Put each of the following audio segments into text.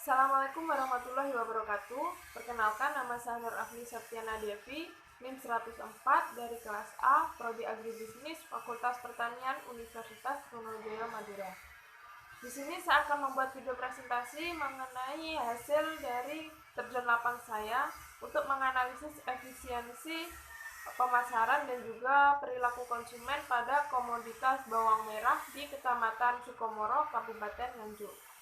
Assalamualaikum warahmatullahi wabarakatuh. Perkenalkan, nama saya Nur Afni Septiana Devi, NIM 104 dari kelas A, Prodi Agribisnis, Fakultas Pertanian, Universitas Trunojoyo Madura. Di sini saya akan membuat video presentasi mengenai hasil dari terjun lapang saya untuk menganalisis efisiensi pemasaran dan juga perilaku konsumen pada komoditas bawang merah di Kecamatan Sukomoro, Kabupaten Nganjuk.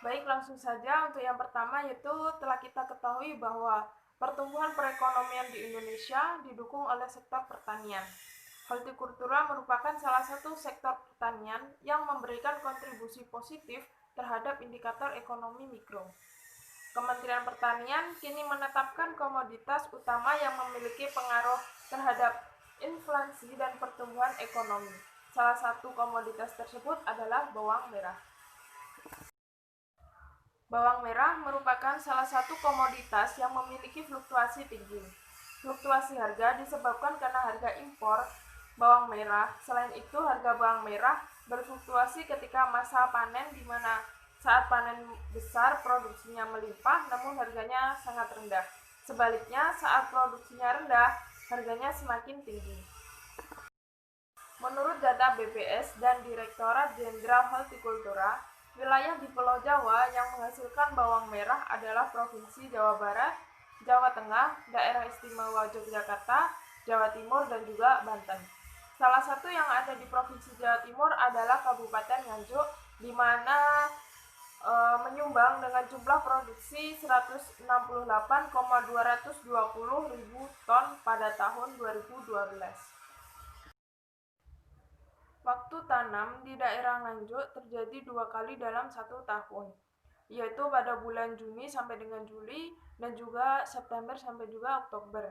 Baik, langsung saja untuk yang pertama, yaitu telah kita ketahui bahwa pertumbuhan perekonomian di Indonesia didukung oleh sektor pertanian. Hortikultura merupakan salah satu sektor pertanian yang memberikan kontribusi positif terhadap indikator ekonomi mikro. Kementerian Pertanian kini menetapkan komoditas utama yang memiliki pengaruh terhadap inflasi dan pertumbuhan ekonomi. Salah satu komoditas tersebut adalah bawang merah. Bawang merah merupakan salah satu komoditas yang memiliki fluktuasi tinggi. Fluktuasi harga disebabkan karena harga impor bawang merah. Selain itu, harga bawang merah berfluktuasi ketika masa panen, di mana saat panen besar produksinya melimpah, namun harganya sangat rendah. Sebaliknya, saat produksinya rendah, harganya semakin tinggi. Menurut data BPS dan Direktorat Jenderal Hortikultura, wilayah di Pulau Jawa yang menghasilkan bawang merah adalah Provinsi Jawa Barat, Jawa Tengah, Daerah Istimewa Yogyakarta, Jawa Timur, dan juga Banten. Salah satu yang ada di Provinsi Jawa Timur adalah Kabupaten Nganjuk, di mana menyumbang dengan jumlah produksi 168,220 ton pada tahun 2012. Waktu tanam di daerah Nganjuk terjadi 2 kali dalam 1 tahun, yaitu pada bulan Juni sampai dengan Juli dan juga September sampai juga Oktober.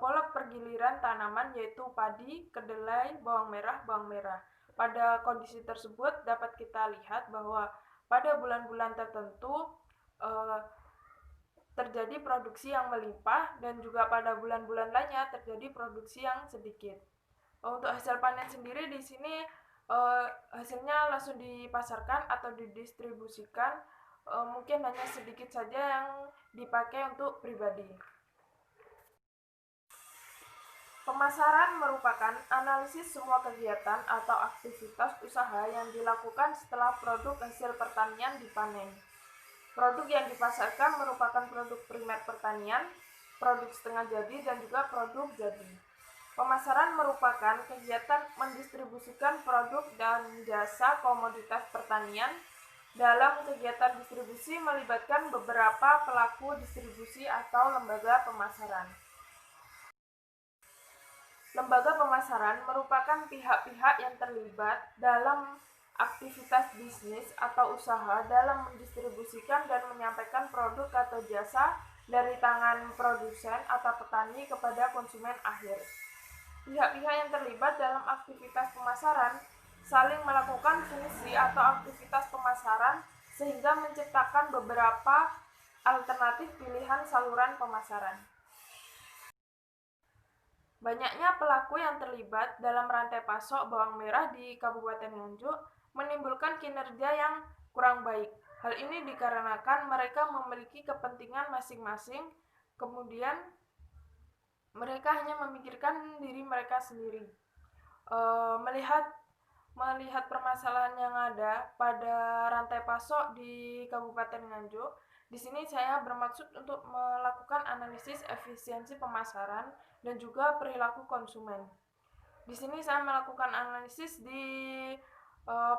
Pola pergiliran tanaman yaitu padi, kedelai, bawang merah. Pada kondisi tersebut dapat kita lihat bahwa pada bulan-bulan tertentu terjadi produksi yang melimpah dan juga pada bulan-bulan lainnya terjadi produksi yang sedikit. Untuk hasil panen sendiri di sini hasilnya langsung dipasarkan atau didistribusikan, mungkin hanya sedikit saja yang dipakai untuk pribadi. Pemasaran merupakan analisis semua kegiatan atau aktivitas usaha yang dilakukan setelah produk hasil pertanian dipanen. Produk yang dipasarkan merupakan produk primer pertanian, produk setengah jadi, dan juga produk jadi. Pemasaran merupakan kegiatan mendistribusikan produk dan jasa komoditas pertanian. Dalam kegiatan distribusi melibatkan beberapa pelaku distribusi atau lembaga pemasaran. Lembaga pemasaran merupakan pihak-pihak yang terlibat dalam aktivitas bisnis atau usaha dalam mendistribusikan dan menyampaikan produk atau jasa dari tangan produsen atau petani kepada konsumen akhir. Pihak-pihak yang terlibat dalam aktivitas pemasaran saling melakukan fungsi atau aktivitas pemasaran sehingga menciptakan beberapa alternatif pilihan saluran pemasaran. Banyaknya pelaku yang terlibat dalam rantai pasok bawang merah di Kabupaten Nganjuk menimbulkan kinerja yang kurang baik. Hal ini dikarenakan mereka memiliki kepentingan masing-masing, kemudian mereka hanya memikirkan diri mereka sendiri. Melihat permasalahan yang ada pada rantai pasok di Kabupaten Nganjuk, di sini saya bermaksud untuk melakukan analisis efisiensi pemasaran dan juga perilaku konsumen. Di sini saya melakukan analisis di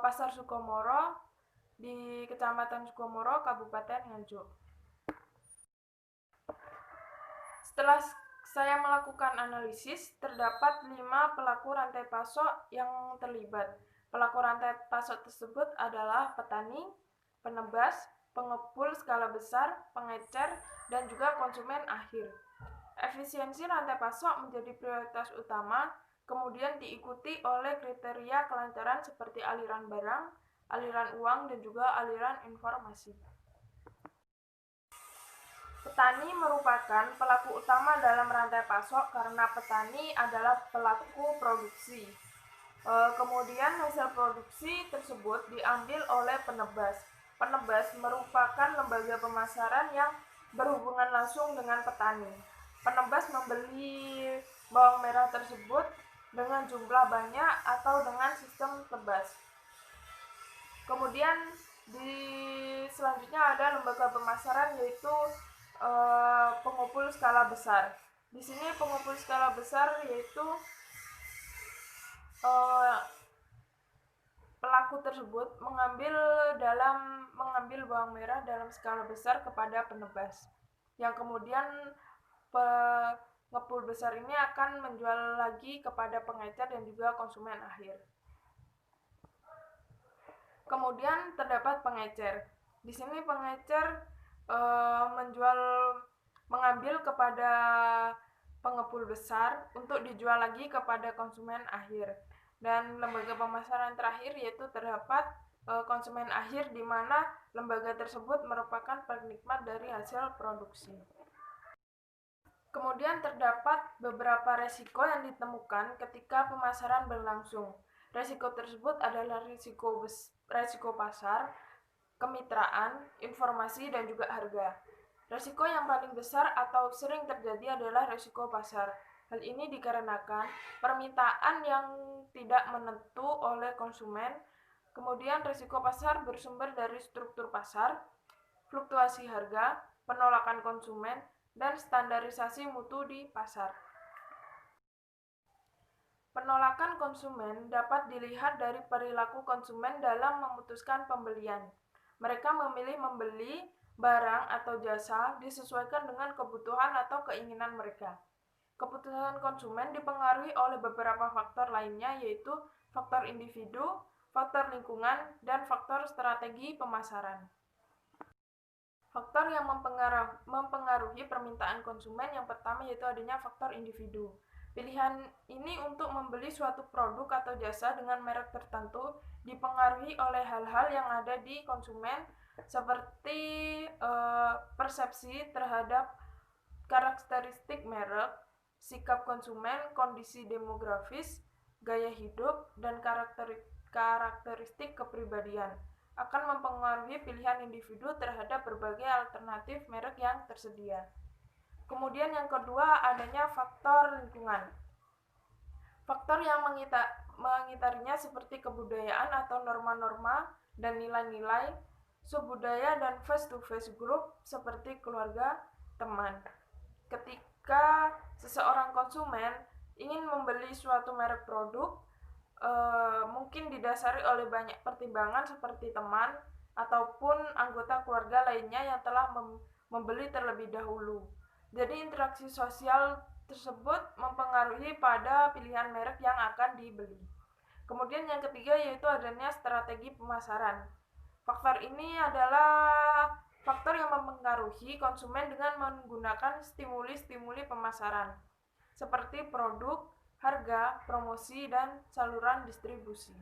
Pasar Sukomoro, di Kecamatan Sukomoro, Kabupaten Nganjuk. Setelah saya melakukan analisis, terdapat 5 pelaku rantai pasok yang terlibat. Pelaku rantai pasok tersebut adalah petani, penebas, pengepul skala besar, pengecer, dan juga konsumen akhir. Efisiensi rantai pasok menjadi prioritas utama, kemudian diikuti oleh kriteria kelancaran seperti aliran barang, aliran uang, dan juga aliran informasi. Petani merupakan pelaku utama dalam rantai pasok karena petani adalah pelaku produksi. Kemudian hasil produksi tersebut diambil oleh penebas. Penebas merupakan lembaga pemasaran yang berhubungan langsung dengan petani. Penebas membeli bawang merah tersebut dengan jumlah banyak atau dengan sistem tebas. Kemudian selanjutnya ada lembaga pemasaran, yaitu pengumpul skala besar. Di sini pengumpul skala besar yaitu pelaku tersebut mengambil bawang merah dalam skala besar kepada penebas, yang kemudian pengepul besar ini akan menjual lagi kepada pengecer dan juga konsumen akhir. Kemudian terdapat pengecer. Di sini pengecer mengambil kepada pengepul besar untuk dijual lagi kepada konsumen akhir. Dan lembaga pemasaran terakhir yaitu terdapat konsumen akhir, di mana lembaga tersebut merupakan penikmat dari hasil produksi. Kemudian terdapat beberapa resiko yang ditemukan ketika pemasaran berlangsung. Resiko tersebut adalah resiko pasar, kemitraan, informasi, dan juga harga. Resiko yang paling besar atau sering terjadi adalah resiko pasar. Hal ini dikarenakan permintaan yang tidak menentu oleh konsumen. Kemudian resiko pasar bersumber dari struktur pasar, fluktuasi harga, penolakan konsumen, dan standarisasi mutu di pasar. Penolakan konsumen dapat dilihat dari perilaku konsumen dalam memutuskan pembelian. Mereka memilih membeli barang atau jasa disesuaikan dengan kebutuhan atau keinginan mereka. Keputusan konsumen dipengaruhi oleh beberapa faktor lainnya, yaitu faktor individu, faktor lingkungan, dan faktor strategi pemasaran. Faktor yang mempengaruhi permintaan konsumen yang pertama yaitu adanya faktor individu. Pilihan ini untuk membeli suatu produk atau jasa dengan merek tertentu dipengaruhi oleh hal-hal yang ada di konsumen, seperti persepsi terhadap karakteristik merek, sikap konsumen, kondisi demografis, gaya hidup, dan karakteristik kepribadian akan mempengaruhi pilihan individu terhadap berbagai alternatif merek yang tersedia. Kemudian yang kedua, adanya faktor lingkungan. Faktor yang mengitarinya seperti kebudayaan atau norma-norma dan nilai-nilai, subbudaya, dan face-to-face group seperti keluarga, teman. Ketika seseorang konsumen ingin membeli suatu merek produk, mungkin didasari oleh banyak pertimbangan seperti teman ataupun anggota keluarga lainnya yang telah membeli terlebih dahulu. Jadi interaksi sosial tersebut mempengaruhi pada pilihan merek yang akan dibeli. Kemudian yang ketiga yaitu adanya strategi pemasaran. Faktor ini adalah faktor yang mempengaruhi konsumen dengan menggunakan stimuli-stimuli pemasaran, seperti produk, harga, promosi, dan saluran distribusi.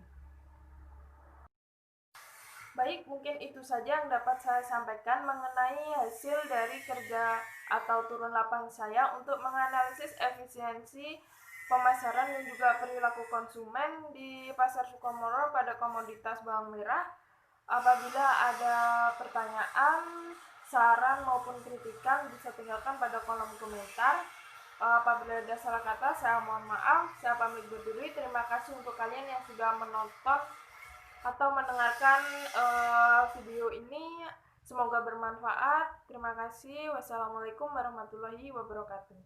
Baik, mungkin itu saja yang dapat saya sampaikan mengenai hasil dari kerja atau turun lapangan saya untuk menganalisis efisiensi pemasaran dan juga perilaku konsumen di Pasar Sukomoro pada komoditas bawang merah. Apabila ada pertanyaan, saran maupun kritikan bisa tinggalkan pada kolom komentar. Apabila ada salah kata, saya mohon maaf. Saya pamit undur diri. Terima kasih untuk kalian yang sudah menonton atau mendengarkan video ini. Semoga bermanfaat. Terima kasih. Wassalamualaikum warahmatullahi wabarakatuh.